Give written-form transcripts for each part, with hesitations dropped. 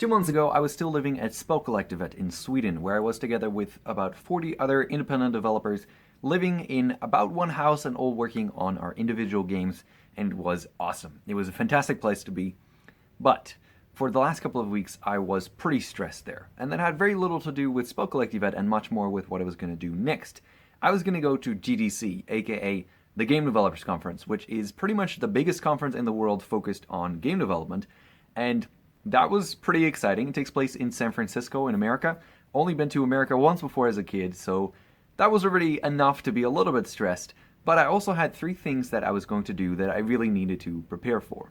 2 months ago, I was still living at Spelkollektivet in Sweden, where I was together with about 40 other independent developers living in about one house and all working on our individual games, and it was awesome. It was a fantastic place to be. But for the last couple of weeks, I was pretty stressed there, and that had very little to do with Spelkollektivet and much more with what I was going to do next. I was going to go to GDC, aka the Game Developers Conference, which is pretty much the biggest conference in the world focused on game development, and that was pretty exciting. It takes place in San Francisco in America. Only been to America once before as a kid, so that was already enough to be a little bit stressed, but I also had 3 things that I was going to do that I really needed to prepare for.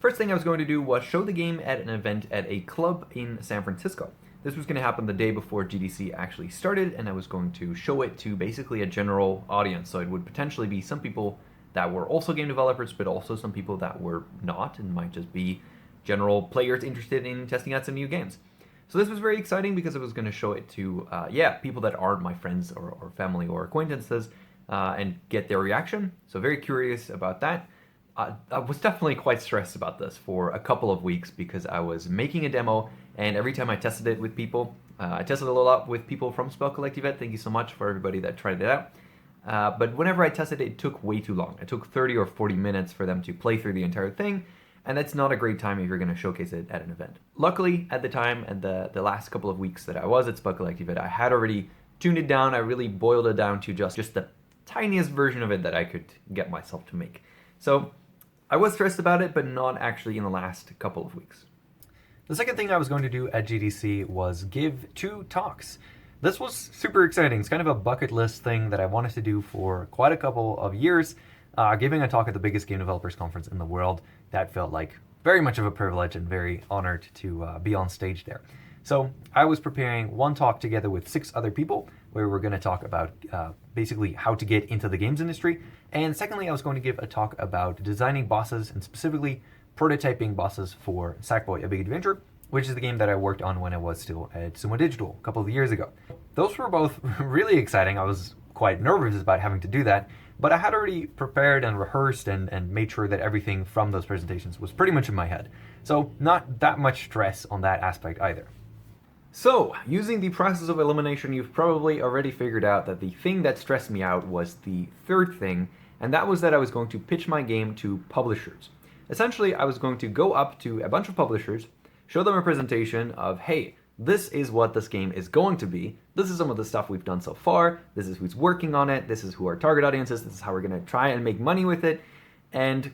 First thing I was going to do was show the game at an event at a club in San Francisco. This was going to happen the day before GDC actually started, and I was going to show it to basically a general audience, so it would potentially be some people that were also game developers, but also some people that were not, and might just be general players interested in testing out some new games. So this was very exciting because I was going to show it to, people that aren't my friends or family or acquaintances and get their reaction. So very curious about that. I was definitely quite stressed about this for a couple of weeks because I was making a demo, and every time I tested it with people, I tested it a lot with people from Spelkollektivet. Thank you so much for everybody that tried it out. But whenever I tested it, it took way too long. It took 30 or 40 minutes for them to play through the entire thing, and that's not a great time if you're going to showcase it at an event. Luckily, at the time, and the last couple of weeks that I was at Spelkollektivet, I had already tuned it down. I really boiled it down to just the tiniest version of it that I could get myself to make. So I was stressed about it, but not actually in the last couple of weeks. The second thing I was going to do at GDC was give 2 talks. This was super exciting. It's kind of a bucket list thing that I wanted to do for quite a couple of years. Giving a talk at the biggest game developers conference in the world, that felt like very much of a privilege and very honored to be on stage there. So I was preparing one talk together with 6 other people where we're going to talk about basically how to get into the games industry. And secondly, I was going to give a talk about designing bosses and specifically prototyping bosses for Sackboy: A Big Adventure, which is the game that I worked on when I was still at Sumo Digital a couple of years ago. Those were both really exciting. I was quite nervous about having to do that, but I had already prepared and rehearsed and made sure that everything from those presentations was pretty much in my head. So not that much stress on that aspect either. So, using the process of elimination, you've probably already figured out that the thing that stressed me out was the third thing, and that was that I was going to pitch my game to publishers. Essentially, I was going to go up to a bunch of publishers, show them a presentation of, hey, this is what this game is going to be. This is some of the stuff we've done so far. This is who's working on it. This is who our target audience is. This is how we're going to try and make money with it. And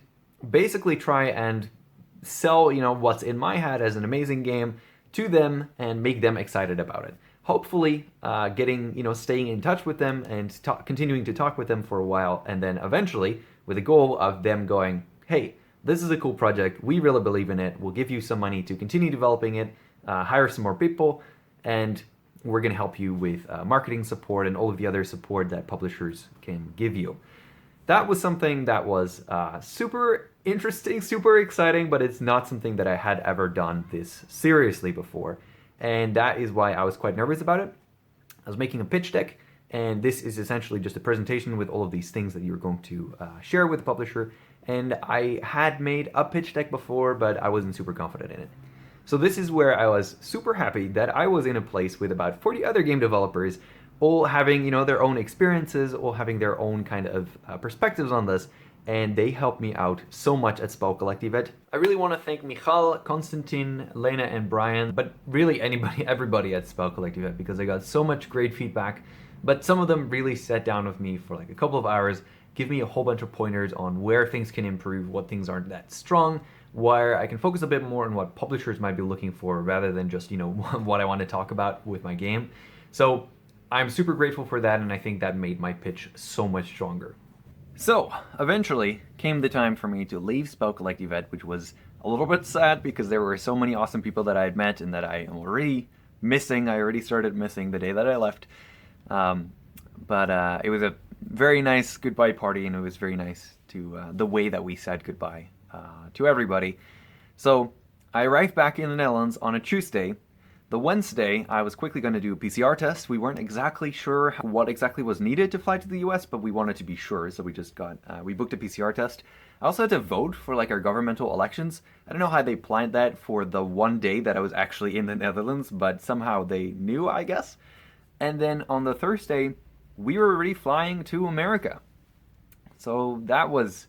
basically try and sell, what's in my head as an amazing game to them and make them excited about it. Hopefully staying in touch with them and continuing to talk with them for a while, and then eventually with the goal of them going, hey, this is a cool project. We really believe in it. We'll give you some money to continue developing it, hire some more people, and we're going to help you with marketing support and all of the other support that publishers can give you. That was something that was super interesting, super exciting, but it's not something that I had ever done this seriously before. And that is why I was quite nervous about it. I was making a pitch deck, and this is essentially just a presentation with all of these things that you're going to share with the publisher. And I had made a pitch deck before, but I wasn't super confident in it. So this is where I was super happy that I was in a place with about 40 other game developers, all having their own experiences, all having their own kind of perspectives on this, and they helped me out so much at Spelkollektivet. I really want to thank Michal, Konstantin, Lena, and Brian, but really everybody at Spelkollektivet, because I got so much great feedback. But some of them really sat down with me for like a couple of hours, give me a whole bunch of pointers on where things can improve, what things aren't that strong, where I can focus a bit more on what publishers might be looking for rather than just, what I want to talk about with my game. So I'm super grateful for that, and I think that made my pitch so much stronger. So, eventually came the time for me to leave Spelkollektivet, which was a little bit sad because there were so many awesome people that I had met and that I am already missing. I already started missing the day that I left. But it was a very nice goodbye party, and it was very nice to the way that we said goodbye to everybody. So I arrived back in the Netherlands on a Tuesday. The Wednesday, I was quickly going to do a PCR test. We weren't exactly sure what exactly was needed to fly to the US, but we wanted to be sure, so we booked a PCR test. I also had to vote for like our governmental elections. I don't know how they planned that for the one day that I was actually in the Netherlands, but somehow they knew, I guess. And then on the Thursday, we were already flying to America. So that was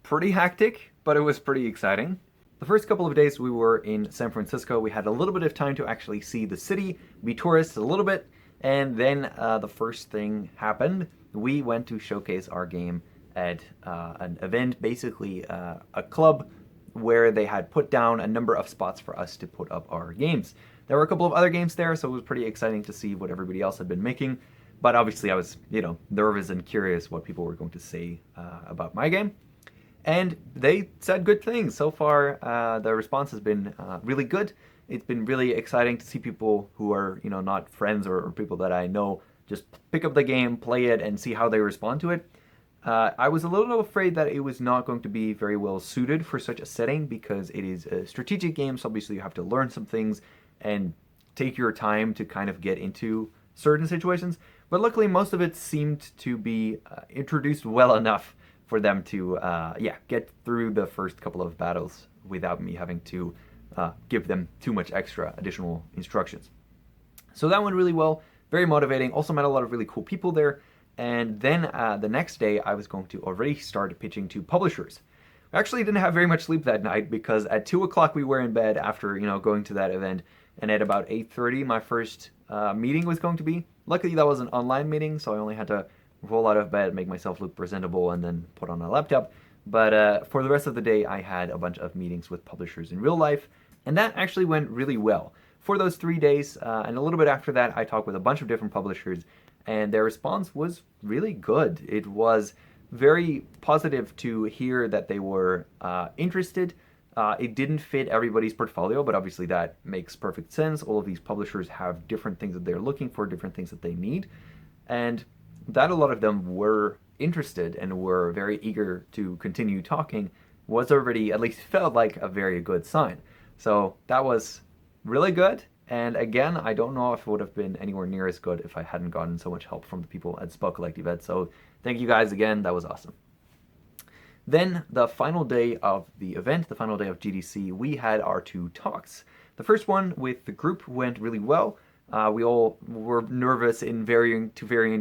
pretty hectic, but it was pretty exciting. The first couple of days we were in San Francisco, we had a little bit of time to actually see the city, be tourists a little bit, and then the first thing happened. We went to showcase our game at an event, basically a club where they had put down a number of spots for us to put up our games. There were a couple of other games there, so it was pretty exciting to see what everybody else had been making. But obviously I was, nervous and curious what people were going to say about my game. And they said good things. So far, the response has been really good. It's been really exciting to see people who are, not friends or people that I know just pick up the game, play it, and see how they respond to it. I was a little afraid that it was not going to be very well suited for such a setting because it is a strategic game, so obviously you have to learn some things and take your time to kind of get into certain situations. But luckily, most of it seemed to be introduced well enough for them to, get through the first couple of battles without me having to give them too much extra additional instructions. So that went really well, very motivating. Also met a lot of really cool people there. And then the next day, I was going to already start pitching to publishers. I actually didn't have very much sleep that night because at 2 o'clock we were in bed after, going to that event. And at about 8:30, my first meeting was going to be. Luckily, that was an online meeting, so I only had to roll out of bed, make myself look presentable, and then put on a laptop. But for the rest of the day, I had a bunch of meetings with publishers in real life, and that actually went really well. For those 3 days, and a little bit after that, I talked with a bunch of different publishers, and their response was really good. It was very positive to hear that they were interested. It didn't fit everybody's portfolio, but obviously that makes perfect sense. All of these publishers have different things that they're looking for, different things that they need, and that a lot of them were interested and were very eager to continue talking was already, at least felt like, a very good sign. So that was really good. And again, I don't know if it would have been anywhere near as good if I hadn't gotten so much help from the people at Spell Collective Ed. So thank you guys again. That was awesome. Then the final day of the event, the final day of GDC, we had our 2 talks. The first one with the group went really well. We all were nervous in varying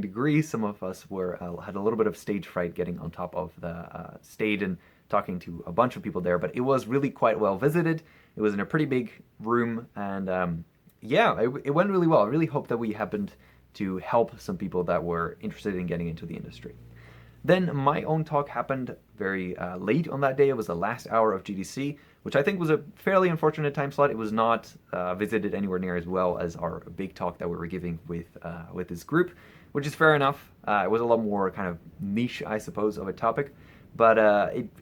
degrees. Some of us had a little bit of stage fright getting on top of the stage and talking to a bunch of people there, but it was really quite well visited. It was in a pretty big room, and it went really well. I really hope that we happened to help some people that were interested in getting into the industry. Then my own talk happened very late on that day. It was the last hour of GDC, which I think was a fairly unfortunate time slot. It was not visited anywhere near as well as our big talk that we were giving with this group, which is fair enough. It was a lot more kind of niche, I suppose, of a topic, but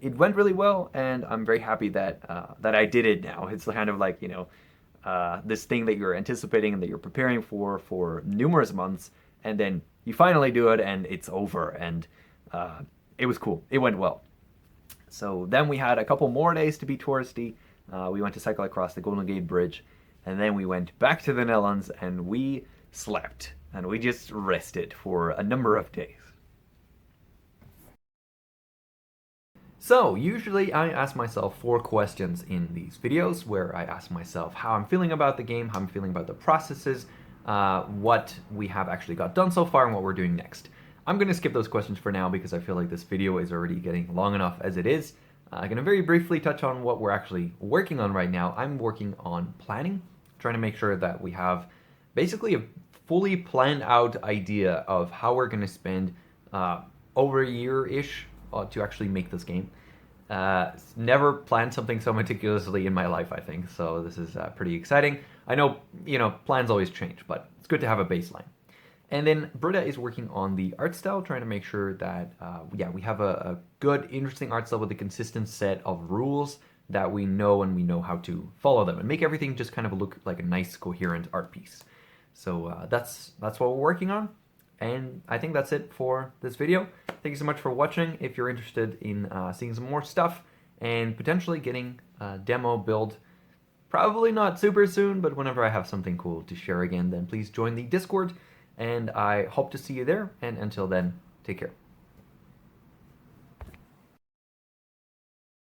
it went really well, and I'm very happy that I did it now. It's kind of like, this thing that you're anticipating and that you're preparing for numerous months, and then you finally do it, and it's over, and it was cool. It went well. So then we had a couple more days to be touristy. We went to cycle across the Golden Gate Bridge, and then we went back to the Netherlands, and we slept, and we just rested for a number of days. So usually I ask myself 4 questions in these videos, where I ask myself how I'm feeling about the game, how I'm feeling about the processes, what we have actually got done so far, and what we're doing next. I'm going to skip those questions for now because I feel like this video is already getting long enough as it is. I'm going to very briefly touch on what we're actually working on right now. I'm working on planning, trying to make sure that we have basically a fully planned out idea of how we're going to spend over a year-ish to actually make this game. Never planned something so meticulously in my life, I think, so this is pretty exciting. I know, plans always change, but it's good to have a baseline. And then Britta is working on the art style, trying to make sure that, we have a good, interesting art style with a consistent set of rules that we know, and we know how to follow them and make everything just kind of look like a nice, coherent art piece. So that's what we're working on. And I think that's it for this video. Thank you so much for watching. If you're interested in seeing some more stuff and potentially getting a demo build Probably not super soon, but whenever I have something cool to share again, then please join the Discord, and I hope to see you there. And until then, take care.